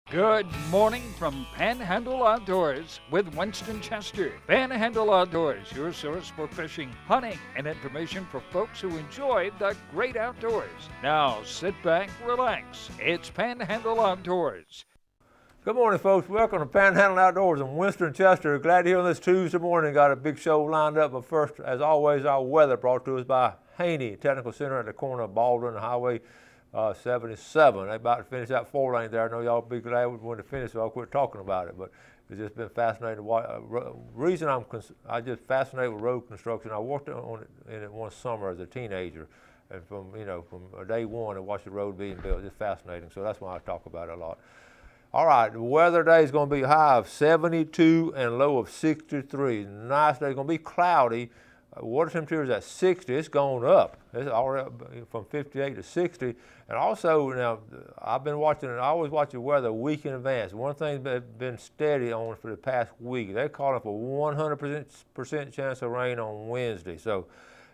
Good morning from Panhandle Outdoors with Winston Chester. Panhandle Outdoors, your source for fishing, hunting, and information for folks who enjoy the great outdoors. Now sit back, relax. It's Panhandle Outdoors. Good morning, folks. Welcome to Panhandle Outdoors. I'm Winston Chester. Glad to hear on this Tuesday morning. Got a big show lined up. But first, as always, our weather brought to us by Haney Technical Center at the corner of Baldwin and Highway 77. They about to finish that 4-lane there. I know y'all be glad when to finish, so I'll quit talking about it. But it's just been fascinating to watch. Reason I just fascinated with road construction. I worked on it in it one summer as a teenager, and from day one, I watched the road being built. It's fascinating. So that's why I talk about it a lot. All right, the weather today is going to be high of 72 and low of 63. Nice day. It's going to be cloudy. Water temperature is at 60. It's gone up. It's already from 58 to 60. And also, now, I've been watching, I always watch the weather a week in advance. One thing that's been steady on for the past week, they're calling for 100% chance of rain on Wednesday. So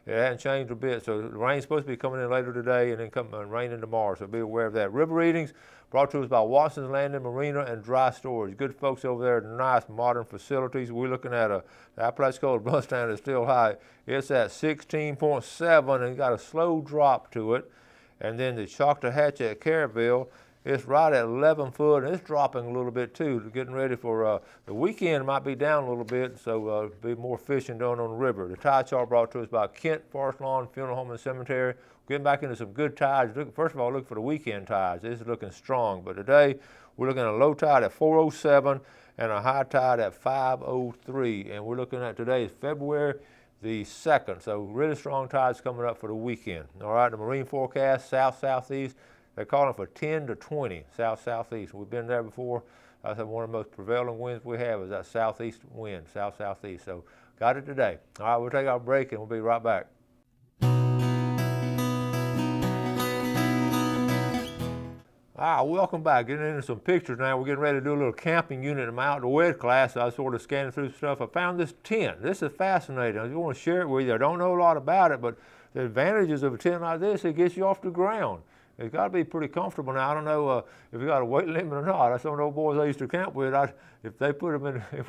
it hasn't changed a bit. So the rain's supposed to be coming in later today and then raining tomorrow. So be aware of that. River readings brought to us by Watson's Landing Marina and Dry Storage. Good folks over there, nice modern facilities. We're looking at the Apalachicola Bluff Stand is still high. It's at 16.7 and got a slow drop to it. And then the Choctawhatchee at Caryville, it's right at 11 foot, and it's dropping a little bit too. Getting ready for the weekend, might be down a little bit, so be more fishing done on the river. The tide chart brought to us by Kent Forest Lawn Funeral Home and Cemetery. Getting back into some good tides. First of all, look for the weekend tides. This is looking strong, but today we're looking at a low tide at 407 and a high tide at 503, and we're looking at today is February the 2nd, so really strong tides coming up for the weekend. All right, the marine forecast, south-southeast, they're calling for 10 to 20, south-southeast. We've been there before. I said one of the most prevailing winds we have is that southeast wind, south-southeast. So got it today. All right, we'll take our break and we'll be right back. Welcome back. Getting into some pictures now. We're getting ready to do a little camping unit in my outdoor ed class. I was sort of scanning through stuff. I found this tent. This is fascinating. I just want to share it with you. I don't know a lot about it, but the advantages of a tent like this, it gets you off the ground. It's got to be pretty comfortable now. I don't know if you got a weight limit or not. Some of the old boys I used to camp with, if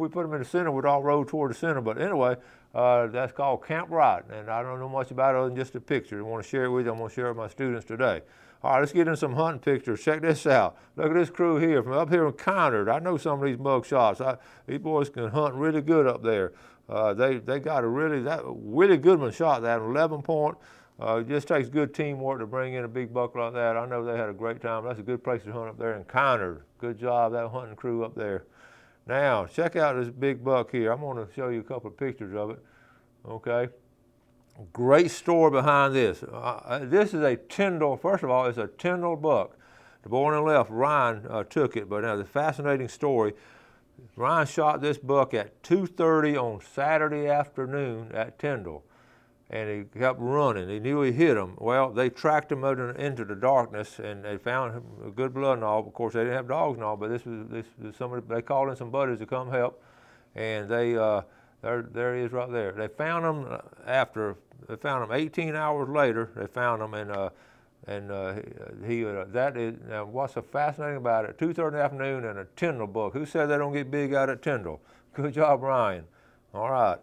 we put them in the center, we'd all roll toward the center. But anyway, that's called Camp Right, and I don't know much about it other than just a picture. I want to share it with you. I'm going to share it with my students today. All right, let's get in some hunting pictures. Check this out. Look at this crew here from up here in Conard. I know some of these mug shots. These boys can hunt really good up there. They got a really good one shot, that 11 point. It just takes good teamwork to bring in a big buck like that. I know they had a great time. That's a good place to hunt up there in Conard. Good job, that hunting crew up there. Now, check out this big buck here. I'm going to show you a couple of pictures of it. Okay. Great story behind this. This is a Tyndall. First of all, it's a Tyndall buck. The boy on the left, Ryan, took it. But now the fascinating story. Ryan shot this buck at 2:30 on Saturday afternoon at Tyndall. And he kept running. He knew he hit him. Well, they tracked him out into the darkness, and they found him good blood and all. Of course, they didn't have dogs and all, but this was somebody. They called in some buddies to come help, and there he is right there. They found him They found him 18 hours later. They found him, now what's so fascinating about it? 2:30 in the afternoon and a Tyndall buck. Who said they don't get big out at Tyndall? Good job, Ryan. All right.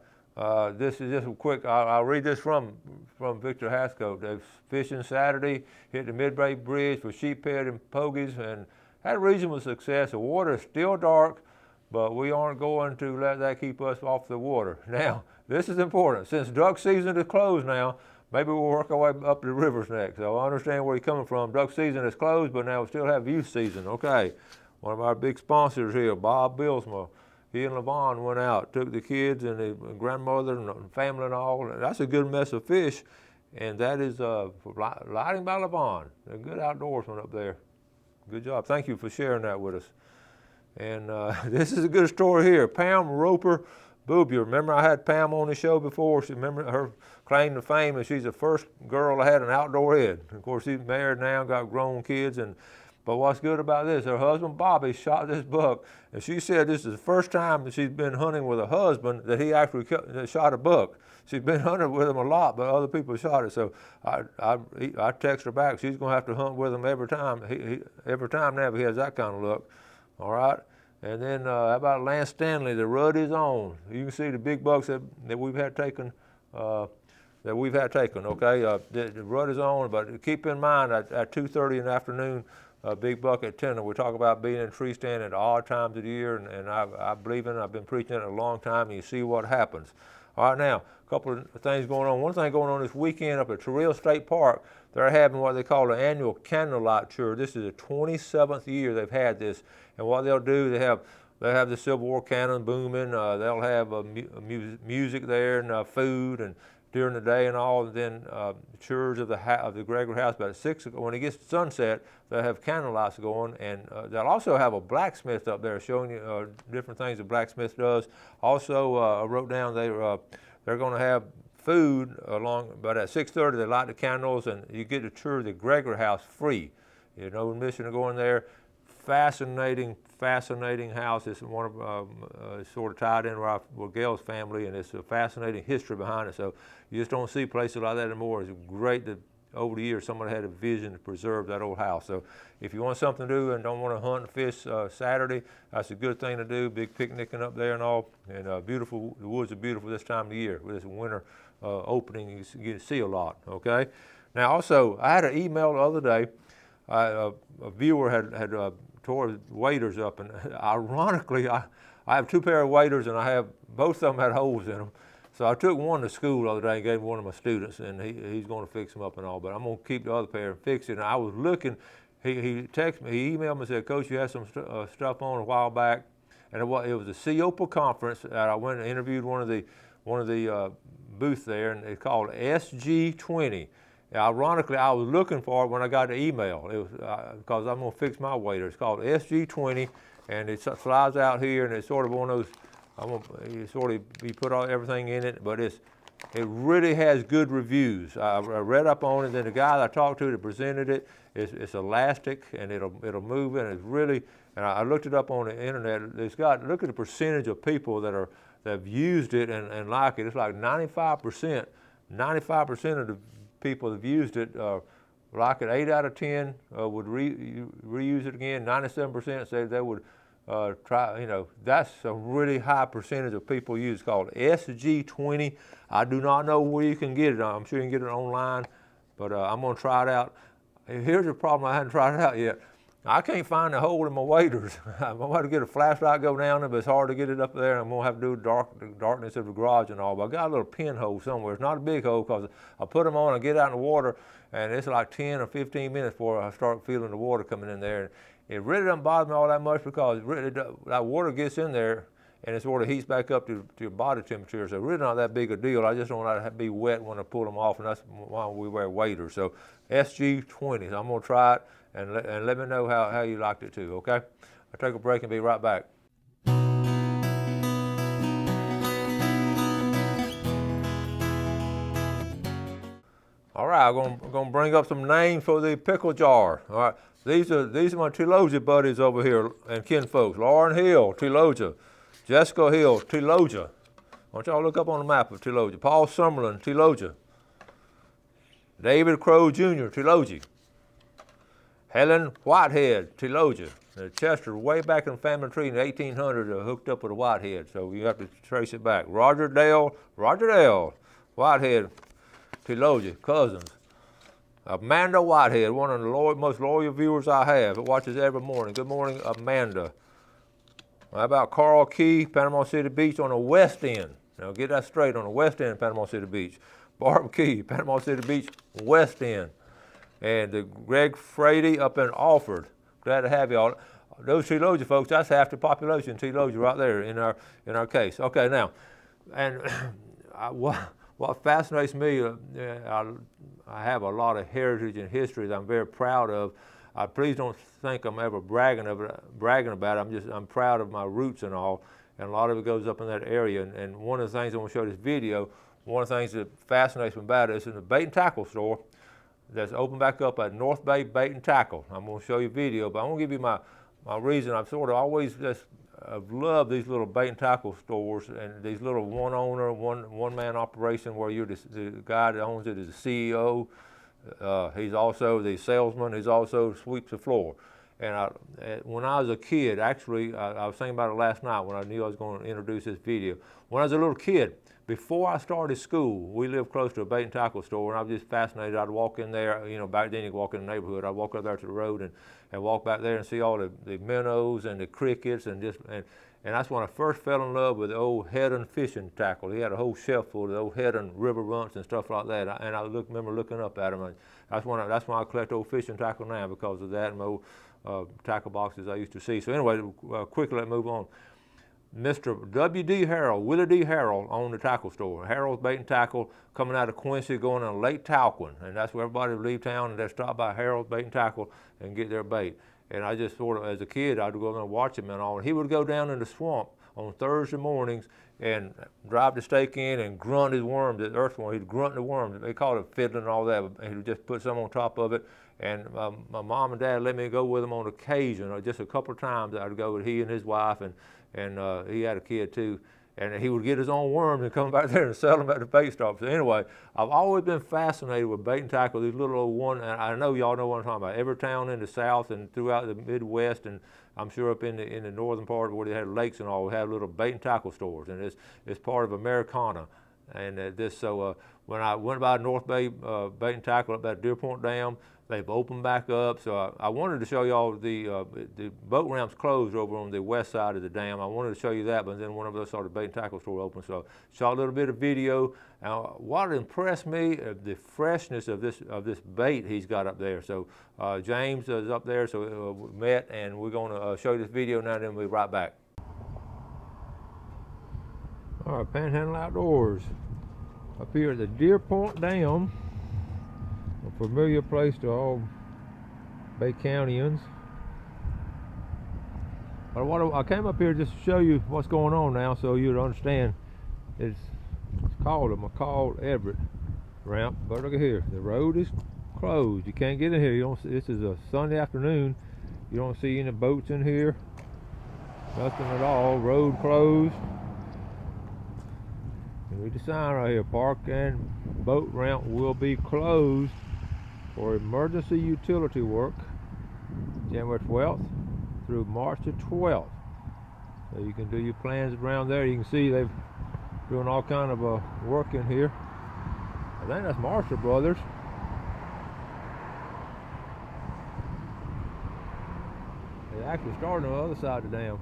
This is just a quick. I'll read this from Victor Hasco. They fishing Saturday, hit the Midway Bridge for sheephead and pogies, and had reasonable success. The water is still dark, but we aren't going to let that keep us off the water. Now, this is important. Since duck season is closed now, maybe we'll work our way up to the rivers next. So I understand where you're coming from. Duck season is closed, but now we still have youth season. Okay. One of our big sponsors here, Bob Bilsma. He and Levon went out, took the kids and the grandmother and family and all. That's a good mess of fish, and that is lighting by Levon. They're good outdoorsmen up there. Good job. Thank you for sharing that with us. And this is a good story here. Pam Roper Boobier. Remember I had Pam on the show before. Remember her claim to fame, and she's the first girl I had an outdoor ed. Of course, she's married now, got grown kids, but what's good about this, her husband Bobby shot this buck, and she said this is the first time that she's been hunting with a husband that he actually shot a buck. She's been hunting with him a lot, but other people shot it. So I text her back. She's going to have to hunt with him every time. Every time now if he has that kind of luck. all right? And then how about Lance Stanley? The rut is on. You can see the big bucks that we've had taken. Okay, the rut is on, but keep in mind at 2:30 in the afternoon, big bucket tender. We talk about being in tree stand at all times of the year, and I believe in it. I've been preaching it a long time, and you see what happens. All right, now a couple of things going on. One thing going on this weekend up at Terrell State Park, they're having what they call an annual candlelight tour. This is the 27th year they've had this, and what they'll do, they have the Civil War cannon booming. They'll have music there and food and during the day and all, and then tours of the Gregory House. But at 6 o'clock, when it gets to sunset, they'll have candle lights going, and they'll also have a blacksmith up there showing you different things the blacksmith does. Also, I wrote down they're going to have food along, but at 6:30 they light the candles, and you get to tour the Gregory House free. You know, admission to go in there. Fascinating house. It's one of sort of tied in with Gail's family, and it's a fascinating history behind it. So you just don't see places like that anymore. It's great that over the years somebody had a vision to preserve that old house. So if you want something to do and don't want to hunt and fish Saturday, that's a good thing to do. Big picnicking up there and all, and beautiful. The woods are beautiful this time of year with this winter opening. You get to see a lot. Okay. Now also, I had an email the other day. A viewer had tore waders up, and ironically, I have two pair of waders, and both of them had holes in them. So I took one to school the other day and gave one of my students, and he's going to fix them up and all. But I'm going to keep the other pair and fix it. And I was looking. He texted me, he emailed me and said, "Coach, you had some stuff on a while back," and it was a COPA conference. I went and interviewed one of the booths there, and it's called SG20. Ironically, I was looking for it when I got the email. It was because I'm going to fix my wader. It's called SG20, and it flies out here, and it's sort of one of those. You put everything in it, but it really has good reviews. I read up on it. Then the guy that I talked to that presented it, it's elastic, and it'll move, and it's really. And I looked it up on the internet. Look at the percentage of people that have used it and like it. It's like 95%. 95% of the people that have used it like it. 8 out of 10 would reuse it again. 97% say they would try. You know, that's a really high percentage of people use. It's called SG20. I do not know where you can get it. I'm sure you can get it online, but I'm going to try it out. Here's the problem: I hadn't tried it out yet. I can't find a hole in my waders. I'm going to have to get a flashlight, go down there, but it's hard to get it up there. I'm going to have to do the darkness of the garage and all. But I got a little pinhole somewhere. It's not a big hole because I put them on, I get out in the water, and it's like 10 or 15 minutes before I start feeling the water coming in there. It really doesn't bother me all that much because that water gets in there and it sort of heats back up to your body temperature. So really not that big a deal. I just don't want to be wet when I pull them off, and that's why we wear waders. So SG20. So I'm going to try it. And let me know how you liked it too, okay? I'll take a break and be right back. All right, I'm going to bring up some names for the pickle jar. All right, these are my Teloja buddies over here and kinfolks. Lauren Hill, Teloja. Jessica Hill, Teloja. Why don't y'all look up on the map of Teloja. Paul Summerlin, Teloja. David Crow Jr., Teloja. Helen Whitehead, Teloja. Chester, way back in the family tree in the 1800s, hooked up with a Whitehead, so you have to trace it back. Roger Dale, Whitehead, Teloja, cousins. Amanda Whitehead, one of the most loyal viewers I have. It watches every morning. Good morning, Amanda. How about Carl Key, Panama City Beach on the west end? Now get that straight, on the west end of Panama City Beach. Barb Key, Panama City Beach, west end. And Greg Frady up in Alford. Glad to have y'all. Those Teloja folks, that's half the population, Teloja right there in our case. Okay, now, and what fascinates me, I have a lot of heritage and history that I'm very proud of. Please don't think I'm ever bragging about it. I'm proud of my roots and all, and a lot of it goes up in that area. And one of the things I want to show this video, one of the things that fascinates me about it is in the bait and tackle store that's open back up at North Bay Bait and Tackle. I'm going to show you a video, but I'm going to give you my reason. I've sort of always I've loved these little bait and tackle stores and these little one owner, one man operation where you're the guy that owns it is the CEO. He's also the salesman. He's also sweeps the floor. And when I was a kid, actually, I was thinking about it last night when I knew I was going to introduce this video. When I was a little kid, before I started school, we lived close to a bait and tackle store, and I was just fascinated. I'd walk in there, you know, back then you could walk in the neighborhood. I'd walk up there to the road and walk back there and see all the minnows and the crickets and that's when I first fell in love with the old Heddon fishing tackle. He had a whole shelf full of the old Heddon river runts and stuff like that. And I remember looking up at them. That's why I collect old fishing tackle now, because of that and my old tackle boxes I used to see. So anyway, quickly let's move on. Mr. W.D. Harrell, Willie D. Harrell owned the tackle store. Harrell's Bait and Tackle, coming out of Quincy, going on Lake Talquin, and that's where everybody would leave town and they'd stop by Harrell's Bait and Tackle and get their bait. And I just sort of, as a kid, I'd go there and watch him and all. And he would go down in the swamp on Thursday mornings and drive the stake in and grunt his worms, the earthworm. He'd grunt the worms. They called it fiddling and all that. And he would just put some on top of it. And my mom and dad let me go with him on occasion, or just a couple of times I'd go with he and his wife, and he had a kid too. And he would get his own worms and come back there and sell them at the bait stop. So anyway, I've always been fascinated with bait and tackle, these little old one, and I know y'all know what I'm talking about. Every town in the South and throughout the Midwest, and I'm sure up in the northern part where they had lakes and all, we had little bait and tackle stores, and it's part of Americana. And when I went by North Bay Bait and Tackle up at Deer Point Dam, they've opened back up. So I wanted to show y'all the boat ramps closed over on the west side of the dam. I wanted to show you that, but then one of us saw the bait and tackle store open. So shot a little bit of video. What impressed me, the freshness of this bait he's got up there. So James is up there, so we met, and we're going to show you this video now, and then we'll be right back. All right, Panhandle Outdoors, up here at the Deer Point Dam, a familiar place to all Bay Countyans. But I came up here just to show you what's going on now, so you'd understand. It's called a McCall Everett ramp, but look at here, the road is closed. You can't get in here. You don't see, this is a Sunday afternoon. You don't see any boats in here, nothing at all. Road closed. Read the sign right here: park and boat ramp will be closed for emergency utility work January 12th through March the 12th. So you can do your plans around there. You can see they've doing all kind of work in here. I think that's Marshall Brothers. They actually started on the other side of the dam.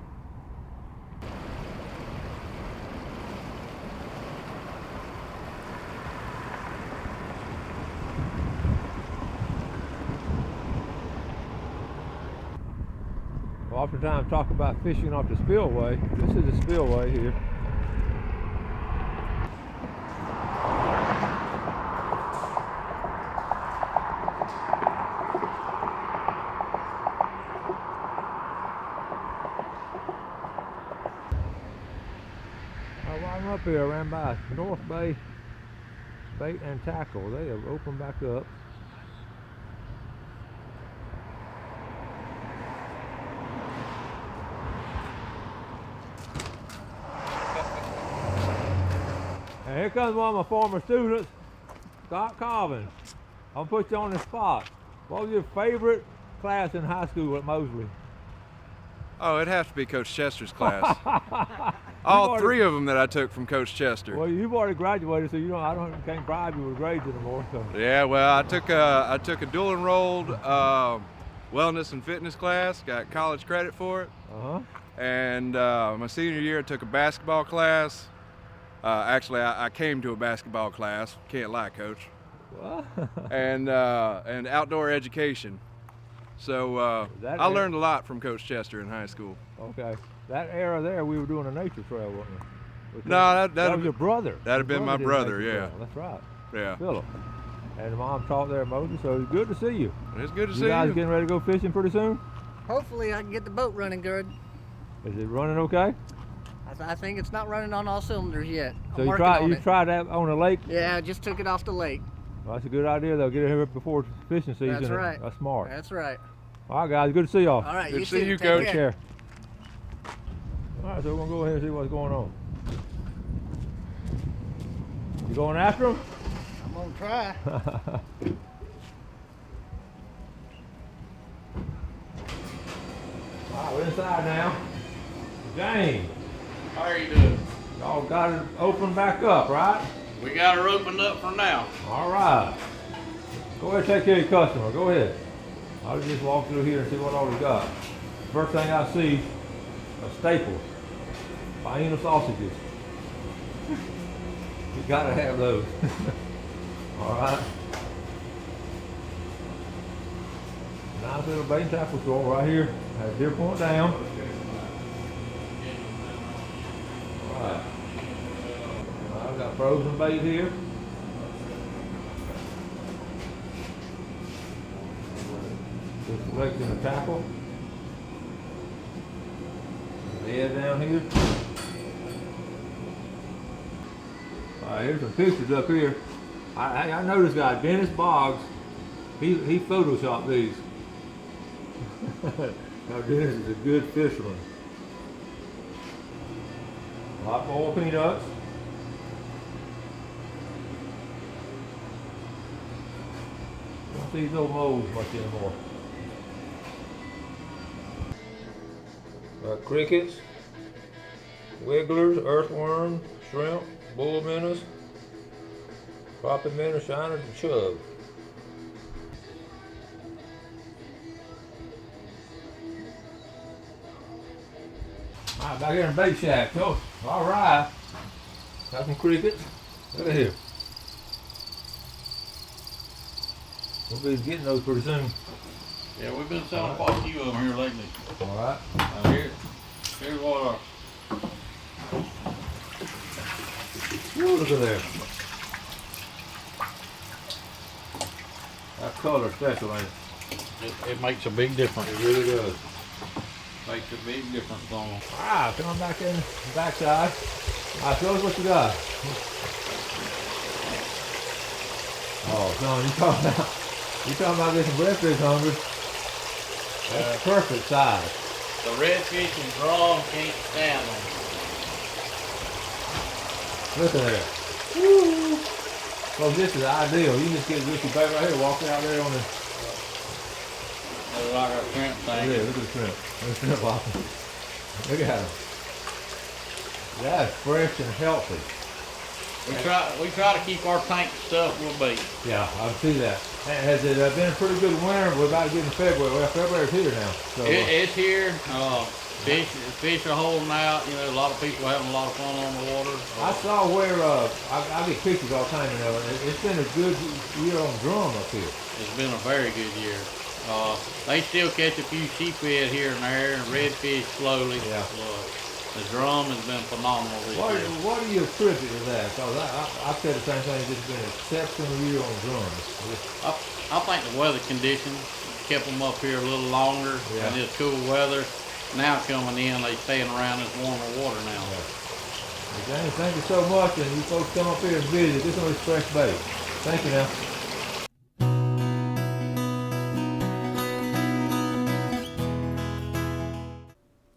Oftentimes talk about fishing off the spillway. This is a spillway here. While I'm up here, I ran by North Bay Bait and Tackle. They have opened back up. And here comes one of my former students, Scott Colvin. I'll put you on the spot. What was your favorite class in high school at Mosley? Oh, it'd have to be Coach Chester's class. All three of them that I took from Coach Chester. Well, you've already graduated, so can't bribe you with grades anymore. So. Yeah, well, I took a dual enrolled wellness and fitness class, got college credit for it. And my senior year, I took a basketball class. Actually, I came to a basketball class. Can't lie, Coach. What? and outdoor education. So I learned a lot from Coach Chester in high school. Okay. That era there, we were doing a nature trail, wasn't we? No, that was your brother. That'd have been my brother, yeah. Trail. That's right. Yeah. Philip. And Mom taught there at Moses, so it's good to see you. It's good to see you. You guys getting ready to go fishing pretty soon? Hopefully I can get the boat running good. Is it running okay? I think it's not running on all cylinders yet. So you tried that on the lake? Yeah, I just took it off the lake. Well, that's a good idea, though. Get it here before fishing season. That's right. That's smart. That's right. All right, guys. Good to see y'all. All right. Good you to see you, Take Coach. care. All right, so we're going to go ahead and see what's going on. You going after them? I'm going to try. All right, we're inside now. James, How are you doing? y'all got it open back up, right? We got her opened up for now. All right. Go ahead and take care of your customer. Go ahead. I'll just walk through here and see what all we got. First thing I see, a staple. Panhandle sausages. You gotta have those. All right. Nice little bait and tackle store right here. Has deer point down. All right. I've got frozen bait here. Just selecting the tackle. The head down here. All right, here's some pictures up here. I know this guy, Dennis Boggs. He photoshopped these. Now Dennis is a good fisherman. Hot boiled peanuts. Don't see these old molds much anymore. Crickets, wigglers, earthworms, shrimp, bull minnows, crappie minnows, shiners, and chub. All right, back here in the bait shack. Oh, all right. Got some crickets. Look at here. We'll be getting those pretty soon. Yeah, we've been selling quite a few of them here lately. All right. Here's what our Ooh, look at there. That color's special, ain't it? it makes a big difference. It really does. Makes a big difference on them. Ah, come on back in the backside. All right, show us what you got. Oh, John, you talking about getting some redfish hungry? That's perfect size. The redfish and drum can't stand them. Look at that. Woo! Well, this is ideal. You can just get this bait right here, walk out there on the. They're like a shrimp thing. Yeah, look at the shrimp. Look at the shrimp walking. Look at them. That's fresh and healthy. We try to keep our tank stuffed with bait. Yeah, I see that. Has it been a pretty good winter? We're about to get in February. Well, February's here now. So, It's here. Fish are holding out. You know, a lot of people are having a lot of fun on the water. I saw where I get pictures all the time. You know, it's been a good year on drum up here. It's been a very good year. They still catch a few sheephead here and there, and redfish slowly. Yeah. The drum has been phenomenal this year. What do you attribute to that? Because I said the same thing. It's been an exceptional year on drum. I think the weather conditions kept them up here a little longer, Yeah. and this cool weather. Now coming in, they staying around this warmer water now. Yeah. Well, James, thank you so much, and you folks come up here and visit. This one is fresh bait. Thank you now.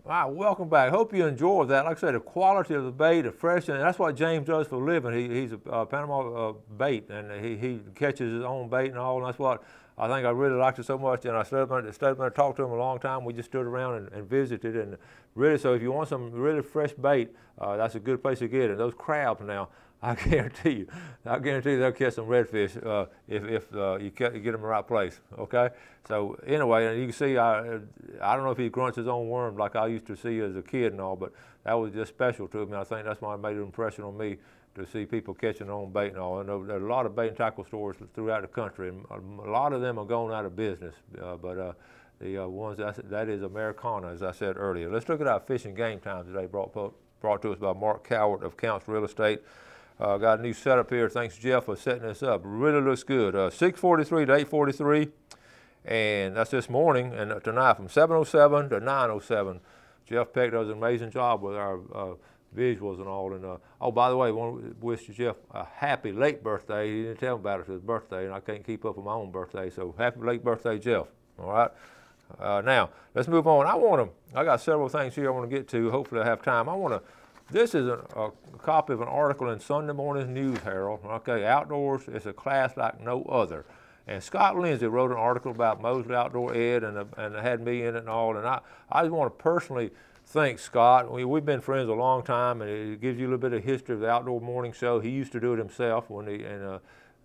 All right, welcome back. Hope you enjoyed that. Like I said, the quality of the bait, the freshness, and that's what James does for a living. He's a Panama bait, and he catches his own bait and all, and that's what I think I really liked it so much. And I stood up there and talked to him a long time. We just stood around and visited, and really, so if you want some really fresh bait, that's a good place to get it. Those crabs now, I guarantee you they'll catch some redfish if you get them in the right place, okay? So anyway, and you can see, I don't know if he grunts his own worms like I used to see as a kid and all, but that was just special to me. I think that's why it made an impression on me to see people catching their own bait and all. I know there are a lot of bait and tackle stores throughout the country, and a lot of them are going out of business, but the ones that is Americana, as I said earlier. Let's look at our fishing game time today, brought to us by Mark Cowart of Counts Real Estate. Got a new setup here. Thanks, Jeff, for setting this up. Really looks good. 6:43 to 8:43, and that's this morning and tonight from 7:07 to 9:07. Jeff Peck does an amazing job with our visuals and all. And oh, by the way, I want to wish Jeff a happy late birthday. He didn't tell me about it till his birthday, and I can't keep up with my own birthday. So happy late birthday, Jeff. All right. Now let's move on. I got several things here I want to get to. Hopefully I have time. This is a copy of an article in Sunday Morning News Herald. Okay, outdoors, it's a class like no other. And Scott Lindsay wrote an article about Mosley Outdoor Ed and had me in it and all. And I just want to personally thank Scott. We've been friends a long time, and it gives you a little bit of history of the Outdoor Morning Show. He used to do it himself when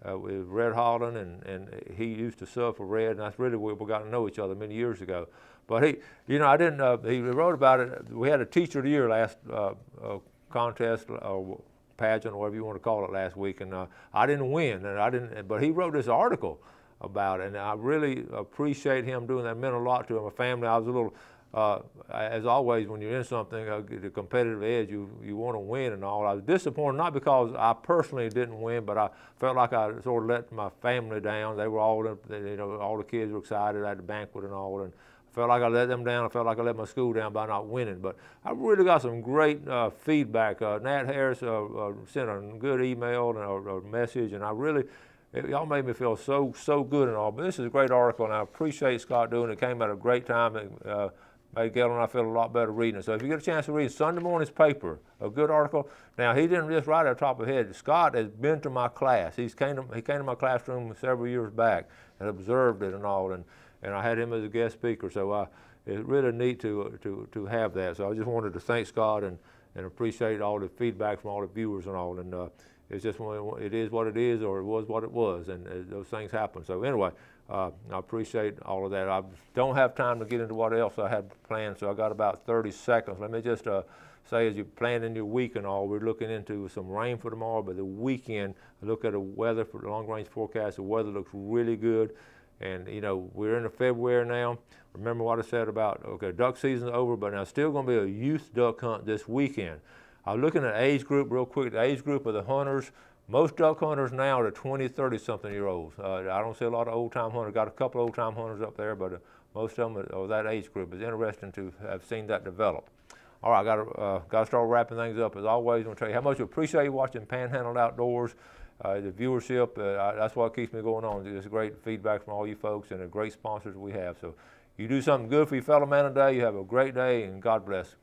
with Red Holland, and he used to sub for Red, and that's really where we got to know each other many years ago. But he, he wrote about it. We had a Teacher of the Year last contest or pageant, or whatever you want to call it, last week, and I didn't win, but he wrote this article about it, and I really appreciate him doing that. It meant a lot to him, my family. I was a little, as always, when you're in something, the competitive edge, you want to win and all. I was disappointed, not because I personally didn't win, but I felt like I sort of let my family down. They were all, all the kids were excited at the banquet and all, and I felt like I let them down. I felt like I let my school down by not winning. But I really got some great feedback. Nat Harris sent a good email and a message, and y'all made me feel so good and all. But this is a great article, and I appreciate Scott doing it. It came at a great time. Made Gail and I feel a lot better reading it. So if you get a chance to read Sunday morning's paper, a good article. Now, he didn't just write it off the top of his head. Scott has been to my class. He came to my classroom several years back and observed it and all, and I had him as a guest speaker. So it's really neat to have that. So I just wanted to thank Scott and appreciate all the feedback from all the viewers and all. And it's just it is what it is, or it was what it was, and those things happen. So anyway, I appreciate all of that. I don't have time to get into what else I had planned, so I got about 30 seconds. Let me just say, as you're planning your week and all, we're looking into some rain for tomorrow, but the weekend, look at the weather for the long-range forecast. The weather looks really good, and we're into February now. Remember what I said about, okay, duck season's over, but now still going to be a youth duck hunt this weekend. I'm looking at age group real quick. The age group of the hunters. Most duck hunters now are 20, 30-something year olds. I don't see a lot of old-time hunters. Got a couple of old-time hunters up there, but most of them are that age group. It's interesting to have seen that develop. All right, got to start wrapping things up. As always, I want to tell you how much we appreciate you watching Panhandle Outdoors. The viewership, that's what keeps me going on. It's great feedback from all you folks and the great sponsors we have. So you do something good for your fellow man today. You have a great day, and God bless.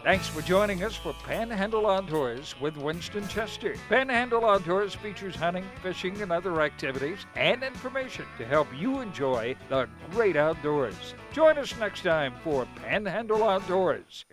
Thanks for joining us for Panhandle Outdoors with Winston Chester. Panhandle Outdoors features hunting, fishing, and other activities and information to help you enjoy the great outdoors. Join us next time for Panhandle Outdoors.